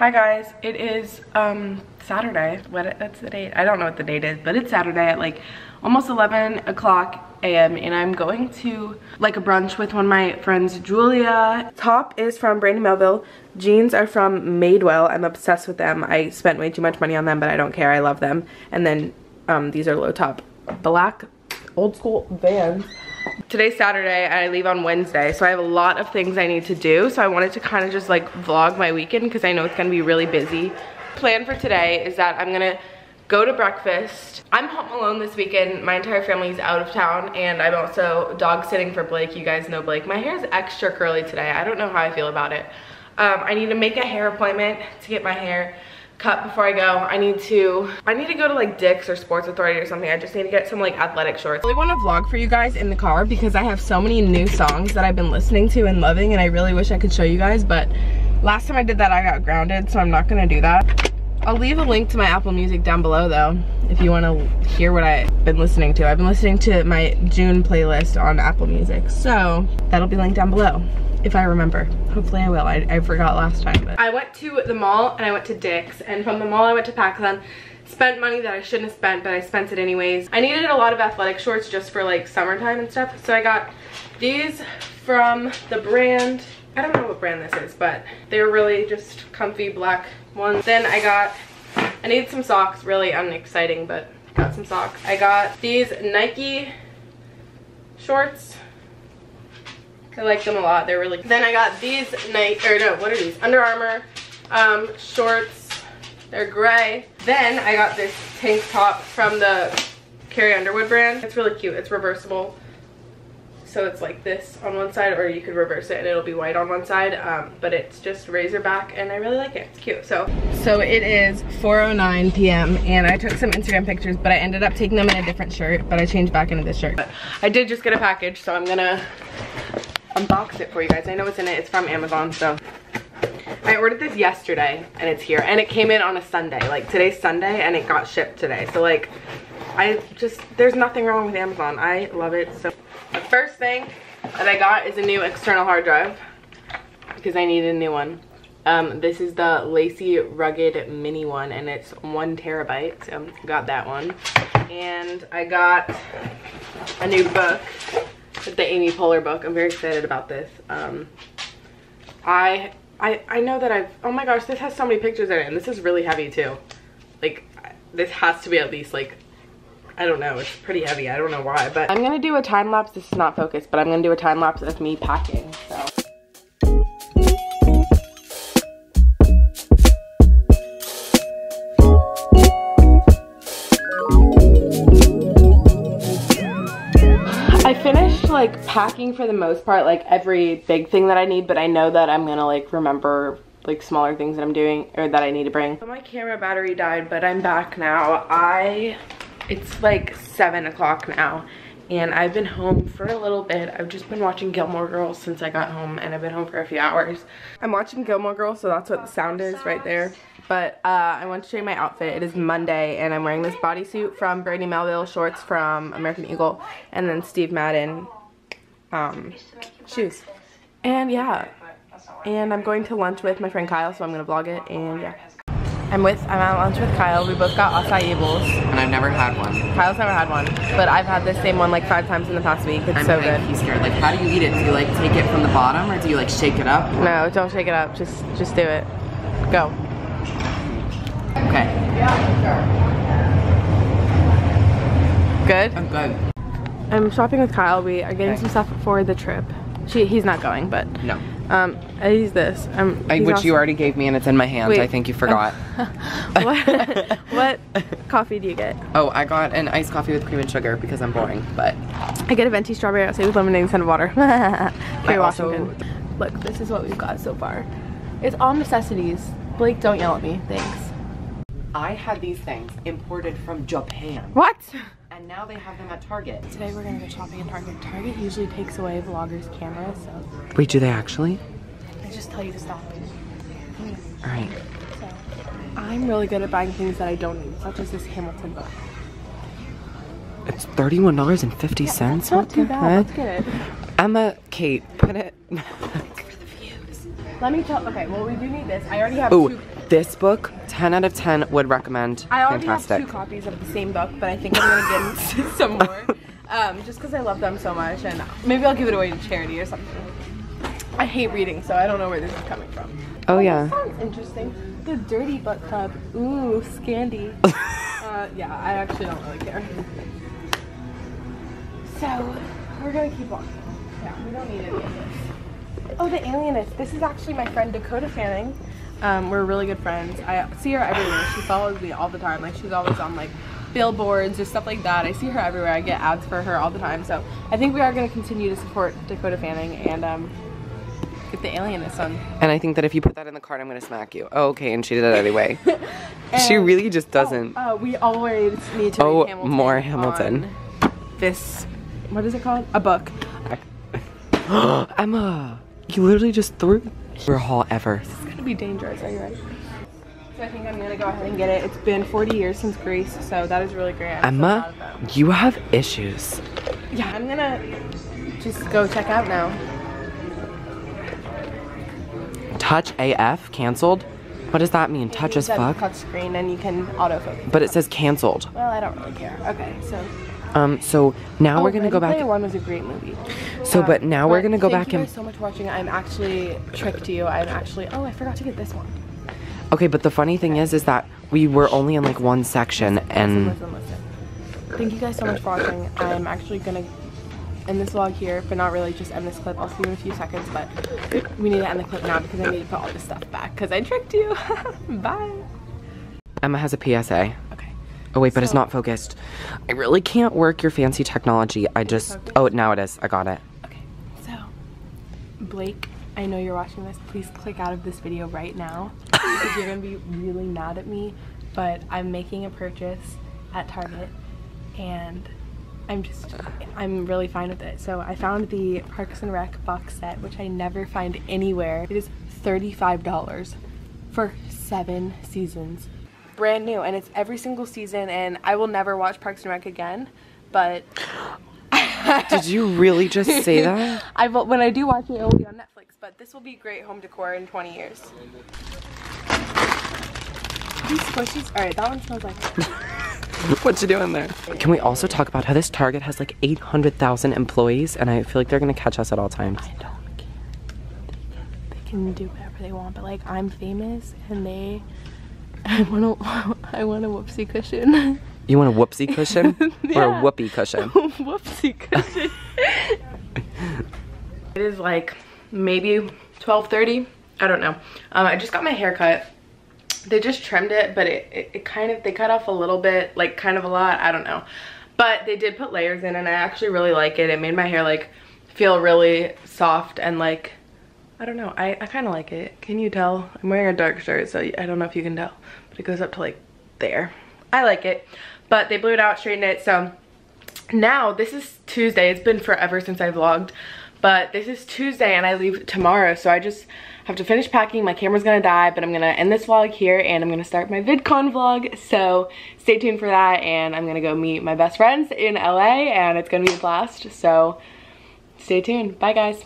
Hi guys, it is Saturday. That's the date. I don't know what the date is, but it's Saturday at like almost 11 o'clock a.m. and I'm going to like a brunch with one of my friends, Julia. Top is from Brandy Melville. Jeans are from Madewell. I'm obsessed with them. I spent way too much money on them, but I don't care. I love them. And then these are low top black old school Vans. Today's Saturday, I leave on Wednesday, so I have a lot of things I need to do. So I wanted to kind of just like vlog my weekend because I know it's gonna be really busy. Plan for today is that I'm gonna go to breakfast. I'm home alone this weekend. My entire family's out of town, and I'm also dog sitting for Blake. You guys know Blake. My hair is extra curly today. I don't know how I feel about it. I need to make a hair appointment to get my hair cut before I go. I need to go to like Dick's or Sports Authority or something. I just need to get some like athletic shorts. I really want to vlog for you guys in the car because I have so many new songs that I've been listening to and loving, and I really wish I could show you guys, but last time I did that I got grounded, so I'm not gonna do that. I'll leave a link to my Apple Music down below though, if you want to hear what I've been listening to. I've been listening to my June playlist on Apple Music, so that'll be linked down below. If I remember. Hopefully I will. I forgot last time. But I went to the mall and I went to Dick's, and from the mall I went to Pakistan. Spent money that I shouldn't have spent, but I spent it anyways. I needed a lot of athletic shorts just for like summertime and stuff, so I got these from the brand, I don't know what brand this is, but they were really just comfy black ones. Then I needed some socks, really unexciting, but got some socks. I got these Nike shorts. I like them a lot. They're really. Then I got these what are these? Under Armour shorts. They're gray. Then I got this tank top from the Carrie Underwood brand. It's really cute. It's reversible. So it's like this on one side, or you could reverse it and it'll be white on one side. But it's just razor back and I really like it. It's cute. So it is 4:09 p.m. and I took some Instagram pictures, but I ended up taking them in a different shirt, but I changed back into this shirt. But I did just get a package, so I'm gonna unbox it for you guys. I know what's in it. It's from Amazon, so I ordered this yesterday and it's here, and it came in on a Sunday. Like today's Sunday and it got shipped today, so like there's nothing wrong with Amazon. I love it. So the first thing that I got is a new external hard drive because I needed a new one. This is the Lacy Rugged Mini one, and it's 1 terabyte, so got that one. And I got a new book, the Amy Poehler book. I'm very excited about this. I know that oh my gosh, this has so many pictures in it, and this is really heavy too. Like, this has to be at least like, I don't know, it's pretty heavy. I don't know why, but I'm gonna do a time lapse. This is not focused, but I'm gonna do a time lapse of me packing, so. I finished like packing for the most part, like every big thing that I need, but I know that I'm gonna like remember like smaller things that I'm doing or that I need to bring. So my camera battery died, but I'm back now. It's like 7 o'clock now and I've been home for a little bit. I've just been watching Gilmore Girls since I got home, and I've been home for a few hours. I'm watching Gilmore Girls, so that's what the sound is right there. But I want to show you my outfit. It is Monday and I'm wearing this bodysuit from Brandy Melville, shorts from American Eagle, and then Steve Madden shoes. And yeah, and I'm going to lunch with my friend Kyle, so I'm gonna vlog it. And yeah, I'm at lunch with Kyle. We both got acai bowls. And I've never had one. Kyle's never had one, but I've had this same one like 5 times in the past week. It's so good. He's scared. Like, how do you eat it? Do you like take it from the bottom, or do you like shake it up? No, don't shake it up. Just do it. Go. Okay. Good? I'm good. I'm shopping with Kyle. We are getting some stuff for the trip. He's not going, but no. I use this. Which you already gave me, and it's in my hand. Wait. I think you forgot. What coffee do you get? Oh, I got an iced coffee with cream and sugar because I'm boring, but I get a venti strawberry acai with lemonade and scent of water. Kerry Washington. Look, this is what we've got so far. It's all necessities. Blake, don't yell at me. Thanks. I had these things imported from Japan. What? And now they have them at Target. Today we're gonna go shopping at Target. Target usually takes away vloggers' cameras, so. Wait, do they actually? They just tell you to stop. Alright. So, I'm really good at buying things that I don't need, such as this Hamilton book. It's $31.50? Yeah, that's not too bad. Let's get it. Emma, Kate, put it. Let me tell, okay, well we do need this. I already have this book, 10 out of 10 would recommend. I already Fantastic. have 2 copies of the same book, but I think I'm gonna get some more. Just because I love them so much, and maybe I'll give it away to charity or something. I hate reading, so I don't know where this is coming from. Oh yeah. That sounds interesting. The Dirty Book Club. Ooh, Scandy. Yeah, I actually don't really care. So, we're gonna keep walking. Yeah, we don't need any of this. Oh, the Alienist. This is actually my friend Dakota Fanning. We're really good friends. I see her everywhere. She follows me all the time. Like, she's always on like billboards or stuff like that. I see her everywhere. I get ads for her all the time. So I think we are going to continue to support Dakota Fanning and get the Alienist on. And I think that if you put that in the cart, I'm going to smack you. Oh, okay, and she did it anyway. She really just doesn't. We always need to read Hamilton. More Hamilton. This, what is it called? A book. Emma, you literally just threw your haul ever. This is gonna be dangerous, are you ready? So I think I'm gonna go ahead and get it. It's been 40 years since Greece, so that is really great. Emma, you have issues. Yeah, I'm gonna just go check out now. Touch AF, canceled? What does that mean? Touch as fuck? Touch screen and you can autofocus. But it says canceled. Well, I don't really care. Okay, so. So now we're gonna go back. Ready Player One was a great movie. So, but now we're gonna go back and. Thank you guys so much for watching. I'm actually tricked you. I'm actually. Oh, I forgot to get this one. Okay, but the funny thing is that we were only in like one section and. Listen. Thank you guys so much for watching. I'm actually gonna end this vlog here, but not really. Just end this clip. I'll see you in a few seconds, but we need to end the clip now because I need to put all this stuff back because I tricked you. Bye. Emma has a PSA. Okay. Oh wait, but it's not focused. I really can't work your fancy technology. I just, oh, now it is. I got it. Okay, so, Blake, I know you're watching this. Please click out of this video right now because you're gonna be really mad at me, but I'm making a purchase at Target and I'm really fine with it. So I found the Parks and Rec box set, which I never find anywhere. It is $35 for 7 seasons. Brand new, and it's every single season, and I will never watch Parks and Rec again, but Did you really just say that? When I do watch it, it will be on Netflix, but this will be great home decor in 20 years. These squishies, alright, that one smells like What you doing there? Can we also talk about how this Target has like 800,000 employees, and I feel like they're gonna catch us at all times. I don't care. They can do whatever they want, but like I'm famous, and I want a whoopsie cushion. You want a whoopsie cushion? Yeah. Or a whoopee cushion? Whoopsie cushion. It is like maybe 12:30. I don't know. I just got my hair cut. They just trimmed it, but it kind of, they cut off a little bit, like kind of a lot. I don't know. But they did put layers in, and I actually really like it. It made my hair like feel really soft and like, I don't know, I kind of like it. Can you tell? I'm wearing a dark shirt, so I don't know if you can tell, but it goes up to like there. I like it, but they blew it out, straightened it. So now this is Tuesday. It's been forever since I vlogged, but this is Tuesday and I leave tomorrow, so I just have to finish packing. My camera's gonna die, but I'm gonna end this vlog here and I'm gonna start my VidCon vlog, so stay tuned for that. And I'm gonna go meet my best friends in LA and it's gonna be a blast, so stay tuned. Bye guys.